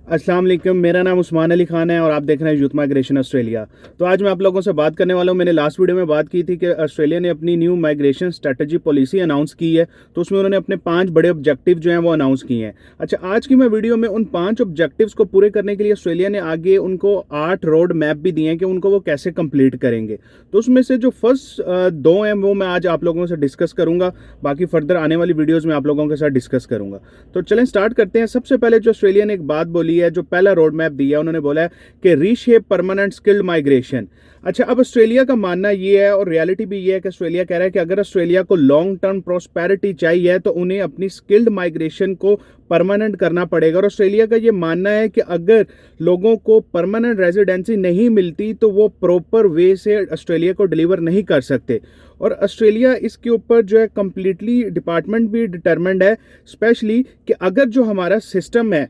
अस्सलाम वालेकुम, मेरा नाम उस्मान अली खान है और आप देख रहे हैं यूथ माइग्रेशन ऑस्ट्रेलिया। तो आज मैं आप लोगों से बात करने वाला हूं। मैंने लास्ट वीडियो में बात की थी कि ऑस्ट्रेलिया ने अपनी new migration strategy policy announce की है। तो उसमें उन्होंने अपने 5 बड़े ऑब्जेक्टिव जो हैं वो अनाउंस किए हैं। अच्छा, आज की मैं वीडियो में उन 5 ऑब्जेक्टिव्स को पूरे करने के लिए ऑस्ट्रेलिया ने आगे उनको 8 रोड मैप भी दिए हैं कि उनको वो कैसे कंप्लीट करेंगे। तो उसमें से जो फर्स्ट 2 हैं वो मैं आज आप लोगों से डिस्कस करूंगा। बाकी फर्दर आने वाली वीडियोज़ में आप लोगों के साथ डिस्कस करूंगा। तो चलें स्टार्ट करते हैं। सबसे पहले जो ऑस्ट्रेलिया ने एक बात बोली है, जो पहला रोड मैप दिया, उन्होंने बोला है कि रीशेप परमानेंट स्किल्ड माइग्रेशन। अच्छा, अब ऑस्ट्रेलिया का मानना ये है और रियलिटी भी ये है कि ऑस्ट्रेलिया कह रहा है कि अगर ऑस्ट्रेलिया को लॉन्ग टर्म प्रोस्पेरिटी चाहिए तो उन्हें अपनी स्किल्ड माइग्रेशन को परमानेंट करना पड़ेगा। और ऑस्ट्रेलिया का ये मानना है कि अगर लोगों को परमानेंट रेजिडेंसी नहीं मिलती तो वो प्रॉपर वे से ऑस्ट्रेलिया को डिलीवर नहीं कर सकते। और ऑस्ट्रेलिया इसके ऊपर जो है कम्प्लीटली डिपार्टमेंट भी डिटरमिन्ड है, स्पेशली कि अगर जो हमारा सिस्टम है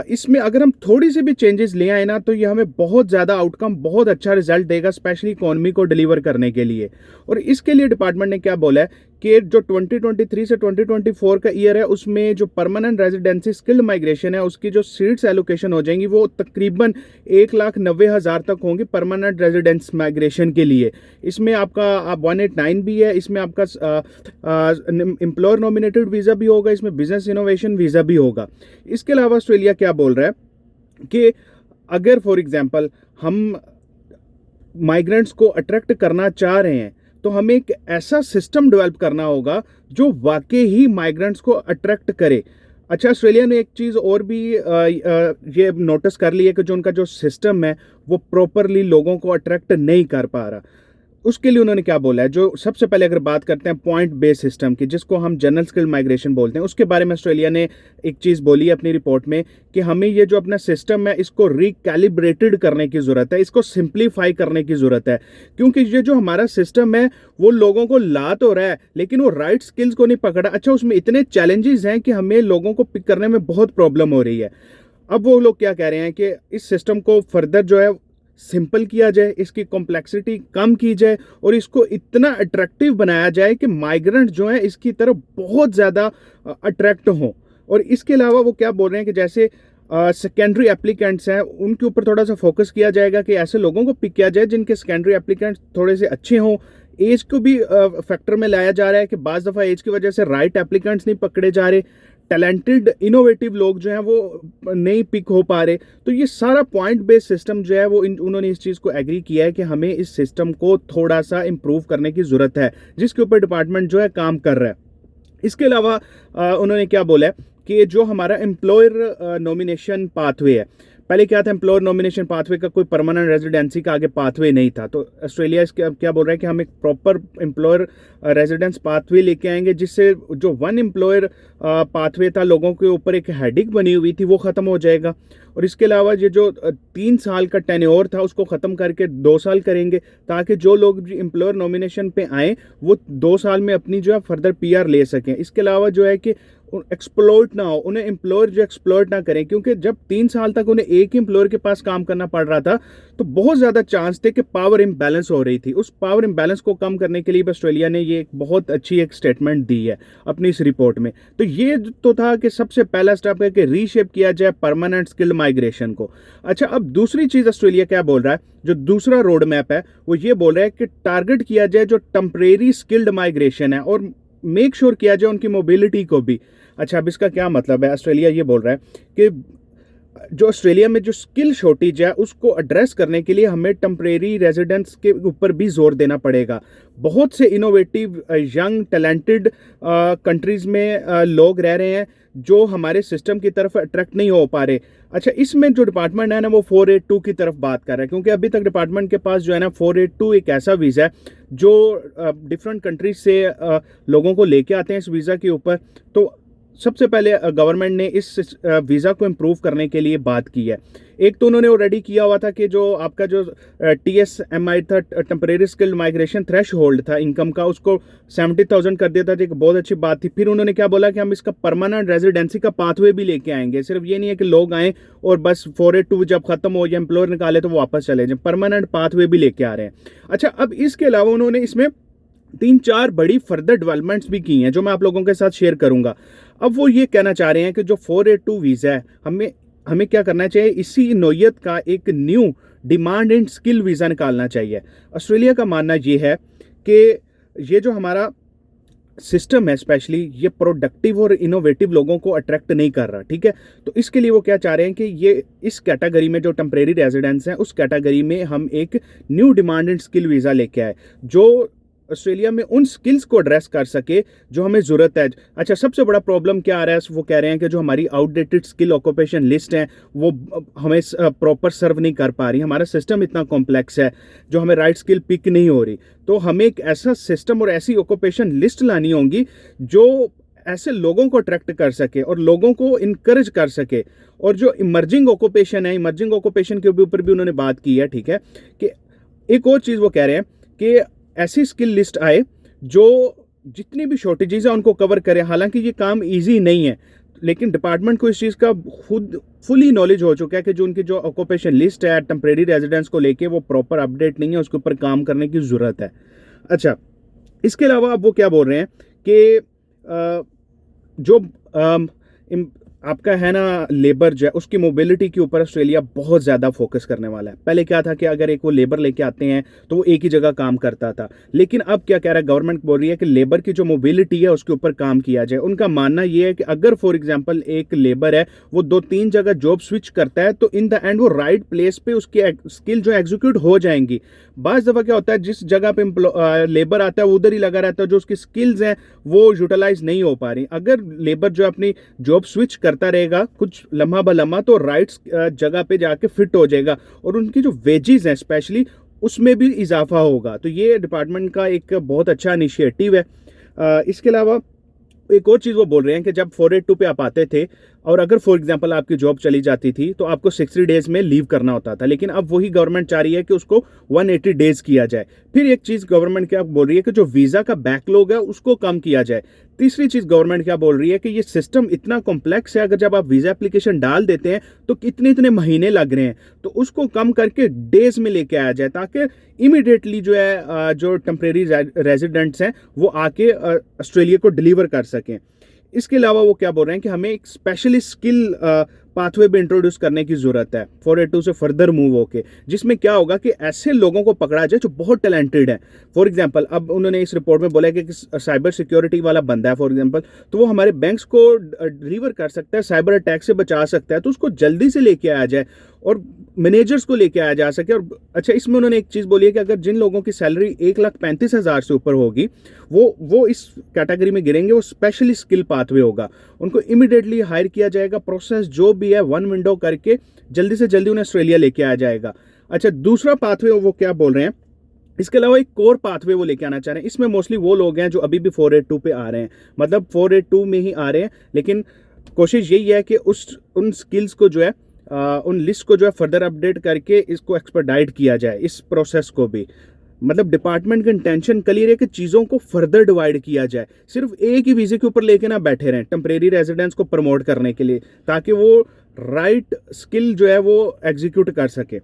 इसमें अगर हम थोड़ी सी भी चेंजेस ले आए ना तो ये हमें बहुत ज़्यादा आउटकम, बहुत अच्छा रिजल्ट देगा, स्पेशली इकोनॉमी को डिलीवर करने के लिए। और इसके लिए डिपार्टमेंट ने क्या बोला है कि जो 2023 से 2024 का ईयर है उसमें जो परमानेंट रेजिडेंसी स्किल्ड माइग्रेशन है उसकी जो सीट्स एलोकेशन हो जाएंगी वो तकरीबन 1,90,000 तक होंगी परमानेंट रेजिडेंस माइग्रेशन के लिए। इसमें आपका 189 भी है, इसमें आपका एम्प्लॉयर नॉमिनेटेड वीज़ा भी होगा, इसमें बिजनेस इनोवेशन वीज़ा भी होगा। इसके अलावा ऑस्ट्रेलिया क्या बोल रहा है कि अगर फॉर एग्जांपल हम माइग्रेंट्स को अट्रैक्ट करना चाह रहे हैं तो हमें एक ऐसा सिस्टम डेवलप करना होगा जो वाकई ही माइग्रेंट्स को अट्रैक्ट करे। अच्छा, ऑस्ट्रेलिया ने एक चीज़ और भी ये नोटिस कर ली है कि जो उनका जो सिस्टम है वो प्रॉपरली लोगों को अट्रैक्ट नहीं कर पा रहा। उसके लिए उन्होंने क्या बोला है, जो सबसे पहले अगर बात करते हैं पॉइंट बेस्ड सिस्टम की, जिसको हम जनरल स्किल माइग्रेशन बोलते हैं, उसके बारे में ऑस्ट्रेलिया ने एक चीज़ बोली है अपनी रिपोर्ट में कि हमें ये जो अपना सिस्टम है इसको रिकैलिब्रेटेड करने की ज़रूरत है, इसको सिंप्लीफाई करने की ज़रूरत है। क्योंकि ये जो हमारा सिस्टम है वो लोगों को ला तो रहा है लेकिन वो राइट स्किल्स को नहीं पकड़ा। अच्छा, उसमें इतने चैलेंजेस हैं कि हमें लोगों को पिक करने में बहुत प्रॉब्लम हो रही है। अब वो लोग क्या कह रहे हैं कि इस सिस्टम को फर्दर जो है सिंपल किया जाए, इसकी कॉम्प्लेक्सिटी कम की जाए और इसको इतना अट्रैक्टिव बनाया जाए कि माइग्रेंट जो है इसकी तरफ बहुत ज़्यादा अट्रैक्ट हों। और इसके अलावा वो क्या बोल रहे हैं कि जैसे सेकेंडरी एप्लीकेंट्स हैं उनके ऊपर थोड़ा सा फोकस किया जाएगा कि ऐसे लोगों को पिक किया जाए जिनके सेकेंडरी एप्लीकेंट्स थोड़े से अच्छे हों। एज को भी फैक्टर में लाया जा रहा है कि बाज़ दफ़ा एज की वजह से राइट एप्लीकेंट्स नहीं पकड़े जा रहे, टैलेंटेड इनोवेटिव लोग जो हैं वो नहीं पिक हो पा रहे। तो ये सारा पॉइंट बेस्ड सिस्टम जो है वो उन्होंने इस चीज़ को एग्री किया है कि हमें इस सिस्टम को थोड़ा सा इम्प्रूव करने की ज़रूरत है, जिसके ऊपर डिपार्टमेंट जो है काम कर रहा है। इसके अलावा उन्होंने क्या बोला है कि जो हमारा एम्प्लॉयर नॉमिनेशन पाथवे है, पहले क्या था, एम्प्लॉयर नॉमिनेशन पाथवे का कोई परमानेंट रेजिडेंसी का आगे पाथवे नहीं था। तो ऑस्ट्रेलिया इसके क्या बोल रहा है कि हम एक प्रॉपर एम्प्लॉयर रेजिडेंस पाथवे लेके आएंगे जिससे जो वन एम्प्लॉयर पाथवे था, लोगों के ऊपर एक हेडिक बनी हुई थी, वो ख़त्म हो जाएगा। और इसके अलावा ये जो 3 साल का टेन्योर था उसको ख़त्म करके 2 साल करेंगे ताकि जो लोग एम्प्लॉयर नॉमिनेशन पे आए वो 2 साल में अपनी जो है फर्दर PR ले सकें। इसके अलावा जो है कि एक्सप्लॉइट ना हो, उन्हें एम्प्लॉयर जो एक्सप्लॉइट ना करें, क्योंकि जब 3 साल तक उन्हें एक ही एम्प्लॉयर के पास काम करना पड़ रहा था तो बहुत ज़्यादा चांस थे कि पावर इम्बैलेंस हो रही थी। उस पावर इम्बैलेंस को कम करने के लिए ऑस्ट्रेलिया ने ये एक बहुत अच्छी एक स्टेटमेंट दी है अपनी इस रिपोर्ट में। तो ये तो था कि सबसे पहला स्टेप है कि रीशेप किया जाए परमानेंट स्किल्ड माइग्रेशन को। अच्छा, अब दूसरी चीज़ ऑस्ट्रेलिया क्या बोल रहा है, जो दूसरा रोड मैप है वो ये बोल रहा है कि टारगेट किया जाए जो टेम्परेरी स्किल्ड माइग्रेशन है और मेक श्योर किया जाए उनकी मोबिलिटी को भी। अच्छा, अब इसका क्या मतलब है, ऑस्ट्रेलिया ये बोल रहा है कि जो ऑस्ट्रेलिया में जो स्किल शॉर्टेज है उसको एड्रेस करने के लिए हमें टेम्परेरी रेजिडेंट्स के ऊपर भी जोर देना पड़ेगा। बहुत से इनोवेटिव यंग टैलेंटेड कंट्रीज़ में लोग रह रहे हैं जो हमारे सिस्टम की तरफ अट्रैक्ट नहीं हो पा रहे। अच्छा, इसमें जो डिपार्टमेंट है ना वो 482 की तरफ बात कर रहा है, क्योंकि अभी तक डिपार्टमेंट के पास जो है ना 482 एक ऐसा वीज़ा है जो डिफरेंट कंट्रीज से लोगों को लेके आते हैं इस वीज़ा के ऊपर। तो सबसे पहले गवर्नमेंट ने इस वीज़ा को इम्प्रूव करने के लिए बात की है। एक तो उन्होंने ऑलरेडी किया हुआ था कि जो आपका जो TSMI था, temporary skilled migration threshold था इनकम का, उसको 70,000 कर दिया था, जो एक बहुत अच्छी बात थी। फिर उन्होंने क्या बोला कि हम इसका परमानेंट रेजिडेंसी का पाथवे भी लेके आएंगे। सिर्फ ये नहीं है कि लोग आएँ और बस 482 जब खत्म हो या एम्प्लॉयर निकाले तो वो वापस चले जाए, परमानेंट पाथवे भी लेके आ रहे हैं। अच्छा, अब इसके अलावा उन्होंने इसमें 3-4 बड़ी फर्दर डेवलपमेंट्स भी की हैं जो मैं आप लोगों के साथ शेयर करूंगा। अब वो ये कहना चाह रहे हैं कि जो 482 वीज़ा है हमें हमें क्या करना चाहिए, इसी नौयत का एक new demand and skill visa निकालना चाहिए। ऑस्ट्रेलिया का मानना ये है कि ये जो हमारा सिस्टम है स्पेशली, ये प्रोडक्टिव और इनोवेटिव लोगों को अट्रैक्ट नहीं कर रहा, ठीक है। तो इसके लिए वो क्या चाह रहे हैं कि ये इस कैटेगरी में जो टेम्परेरी रेजिडेंट्स हैं, उस कैटेगरी में हम एक new demand and skill visa लेके आए जो ऑस्ट्रेलिया में उन स्किल्स को एड्रेस कर सके जो हमें ज़रूरत है। अच्छा, सबसे बड़ा प्रॉब्लम क्या आ रहा है, वो कह रहे हैं कि जो हमारी आउटडेटेड स्किल ऑक्यूपेशन लिस्ट है वो हमें प्रॉपर सर्व नहीं कर पा रही। हमारा सिस्टम इतना कॉम्प्लेक्स है, जो हमें राइट स्किल पिक नहीं हो रही। तो हमें एक ऐसा सिस्टम और ऐसी ऑक्यूपेशन लिस्ट लानी होगी जो ऐसे लोगों को अट्रैक्ट कर सके और लोगों को इनकरेज कर सके। और जो इमर्जिंग ऑक्यूपेशन है, इमर्जिंग ऑक्यूपेशन के ऊपर भी उन्होंने बात की है, ठीक है। कि एक और चीज़ वो कह रहे हैं कि ऐसी स्किल लिस्ट आए जो जितनी भी शॉर्टेजेस हैं उनको कवर करे। हालांकि ये काम इजी नहीं है, लेकिन डिपार्टमेंट को इस चीज़ का खुद फुली नॉलेज हो चुका है कि जो उनकी जो ऑक्यूपेशन लिस्ट है टेम्परेरी रेजिडेंस को लेके वो प्रॉपर अपडेट नहीं है, उसके ऊपर काम करने की ज़रूरत है। अच्छा, इसके अलावा अब वो क्या बोल रहे हैं कि जो आपका है ना लेबर जो है उसकी मोबिलिटी के ऊपर ऑस्ट्रेलिया बहुत ज़्यादा फोकस करने वाला है। पहले क्या था कि अगर एक वो लेबर लेके आते हैं तो वो एक ही जगह काम करता था, लेकिन अब क्या कह रहा है, गवर्नमेंट बोल रही है कि लेबर की जो मोबिलिटी है उसके ऊपर काम किया जाए। उनका मानना ये है कि अगर फॉर एग्जांपल एक लेबर है वो 2-3 जगह जॉब स्विच करता है तो इन द एंड वो राइट प्लेस पे उसकी स्किल जो एग्जीक्यूट हो जाएंगी। बाज़ दफ़ा क्या होता है, जिस जगह पे लेबर आता है उधर ही लगा रहता है, जो उसकी स्किल्स हैं वो यूटिलाइज नहीं हो पा रही। अगर लेबर जो अपनी जॉब स्विच करता रहेगा कुछ लम्हा ब लम्हा तो राइट जगह पे जाके फिट हो जाएगा और उनकी जो वेजेस हैं स्पेशली उसमें भी इजाफा होगा। तो ये डिपार्टमेंट का एक बहुत अच्छा इनिशिएटिव है। इसके अलावा एक और चीज़ वो बोल रहे हैं कि जब 482 पे आप आते थे और अगर फॉर एग्जांपल आपकी जॉब चली जाती थी तो आपको 60 डेज में लीव करना होता था, लेकिन अब वही गवर्नमेंट चाह रही है कि उसको 180 डेज किया जाए। फिर एक चीज़ गवर्नमेंट क्या बोल रही है कि जो वीज़ा का बैकलॉग है उसको कम किया जाए। तीसरी चीज़ गवर्नमेंट क्या बोल रही है कि ये सिस्टम इतना कॉम्प्लेक्स है, अगर जब आप वीज़ा एप्लीकेशन डाल देते हैं तो कितने इतने महीने लग रहे हैं, तो उसको कम करके डेज में लेके आया जाए ताकि इमीडिएटली जो है जो टेम्परेरी रेजिडेंट्स हैं वो आके ऑस्ट्रेलिया को डिलीवर कर सकें। इसके अलावा वो क्या बोल रहे हैं कि हमें एक स्पेशलिस्ट स्किल पाथवे भी इंट्रोड्यूस करने की ज़रूरत है 482 से फर्दर मूव होके, जिसमें क्या होगा कि ऐसे लोगों को पकड़ा जाए जो बहुत टैलेंटेड है। फॉर एग्जांपल अब उन्होंने इस रिपोर्ट में बोला है कि साइबर सिक्योरिटी वाला बंदा है फॉर एग्जांपल, तो वो हमारे बैंक्स को डिलीवर कर सकता है, साइबर अटैक से बचा सकता है, तो उसको जल्दी से लेके आया जाए और मैनेजर्स को लेके आया जा सके। और अच्छा, इसमें उन्होंने एक चीज़ बोली है कि अगर जिन लोगों की सैलरी 1,35,000 से ऊपर होगी वो इस कैटेगरी में गिरेंगे, वो स्पेशली स्किल पाथवे होगा, उनको इमीडिएटली हायर किया जाएगा। प्रोसेस जो भी है वन विंडो करके जल्दी से जल्दी उन्हें ऑस्ट्रेलिया लेके आया जाएगा। अच्छा, दूसरा पाथवे वो क्या बोल रहे हैं, इसके अलावा एक कोर पाथवे वो लेके आना चाह रहे हैं। इसमें मोस्टली वो लोग हैं जो अभी भी 482 पे आ रहे हैं, मतलब 482 में ही आ रहे हैं, लेकिन कोशिश यही है कि उन स्किल्स को जो है उन लिस्ट को जो है फर्दर अपडेट करके इसको एक्सपर्टाइट किया जाए, इस प्रोसेस को भी। मतलब डिपार्टमेंट का इंटेंशन क्लियर है कि चीज़ों को फर्दर डिवाइड किया जाए, सिर्फ एक ही वीज़े के ऊपर लेके ना बैठे रहें टेम्परेरी रेजिडेंस को प्रमोट करने के लिए, ताकि वो राइट स्किल जो है वो एग्जीक्यूट कर सके।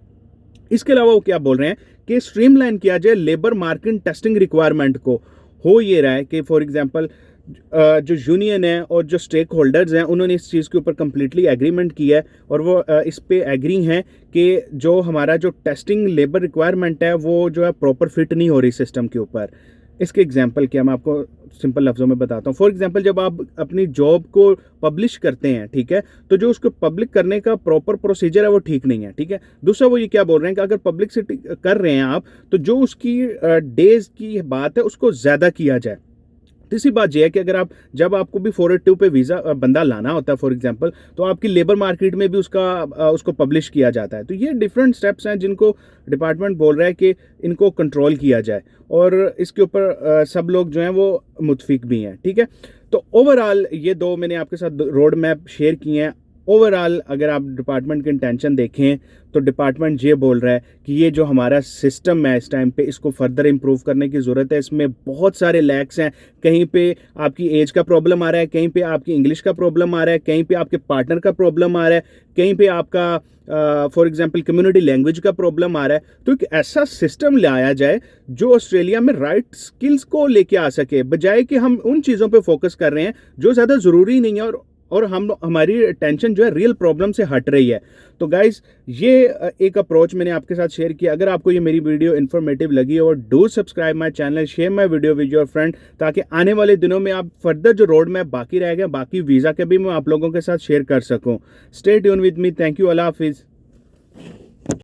इसके अलावा वो क्या बोल रहे हैं कि स्ट्रीमलाइन किया जाए लेबर मार्केट टेस्टिंग रिक्वायरमेंट को। हो ये रहा है कि फॉर एग्जांपल जो यूनियन है और जो स्टेक होल्डर्स हैं उन्होंने इस चीज़ के ऊपर कम्प्लीटली एग्रीमेंट किया है और वो इस पे एग्री हैं कि जो हमारा जो टेस्टिंग लेबर रिक्वायरमेंट है वो जो है प्रॉपर फिट नहीं हो रही सिस्टम के ऊपर। इसके एग्जांपल क्या मैं आपको सिंपल लफ्ज़ों में बताता हूँ। फॉर एग्जांपल जब आप अपनी जॉब को पब्लिश करते हैं, ठीक है, तो जो उसको पब्लिक करने का प्रॉपर प्रोसीजर है वो ठीक नहीं है, ठीक है। दूसरा वो ये क्या बोल रहे हैं कि अगर पब्लिसिटी कर रहे हैं आप तो जो उसकी डेज की बात है उसको ज़्यादा किया जाए। तीसरी बात यह है कि अगर आप जब आपको भी 482 पे वीज़ा बंदा लाना होता है फॉर एग्जांपल, तो आपकी लेबर मार्केट में भी उसको पब्लिश किया जाता है। तो ये डिफरेंट स्टेप्स हैं जिनको डिपार्टमेंट बोल रहा है कि इनको कंट्रोल किया जाए और इसके ऊपर सब लोग जो हैं वो मुतफिक भी हैं, ठीक है। तो ओवरऑल ये दो मैंने आपके साथ रोड मैप शेयर किए हैं। ओवरऑल अगर आप डिपार्टमेंट की इंटेंशन देखें तो डिपार्टमेंट ये बोल रहा है कि ये जो हमारा सिस्टम है इस टाइम पे इसको फर्दर इंप्रूव करने की ज़रूरत है। इसमें बहुत सारे लैक्स हैं, कहीं पे आपकी एज का प्रॉब्लम आ रहा है, कहीं पे आपकी इंग्लिश का प्रॉब्लम आ रहा है, कहीं पे आपके पार्टनर का प्रॉब्लम आ रहा है, कहीं पे आपका फॉर एग्जांपल कम्युनिटी लैंग्वेज का प्रॉब्लम आ रहा है। तो एक ऐसा सिस्टम लाया जाए जो ऑस्ट्रेलिया में राइट स्किल्स को लेके आ सके, बजाय कि हम उन चीज़ों पर फोकस कर रहे हैं जो ज़्यादा ज़रूरी नहीं है और हमारी टेंशन जो है रियल प्रॉब्लम से हट रही है। तो गाइस, ये एक अप्रोच मैंने आपके साथ शेयर किया। अगर आपको ये मेरी वीडियो इन्फॉर्मेटिव लगी और do subscribe my channel, share my video with your friend, ताकि आने वाले दिनों में आप फर्दर जो रोड मैप बाकी रह गया, बाकी वीज़ा के भी मैं आप लोगों के साथ शेयर कर सकूं। Stay tune with me. Thank you. अल्लाह हाफिज़।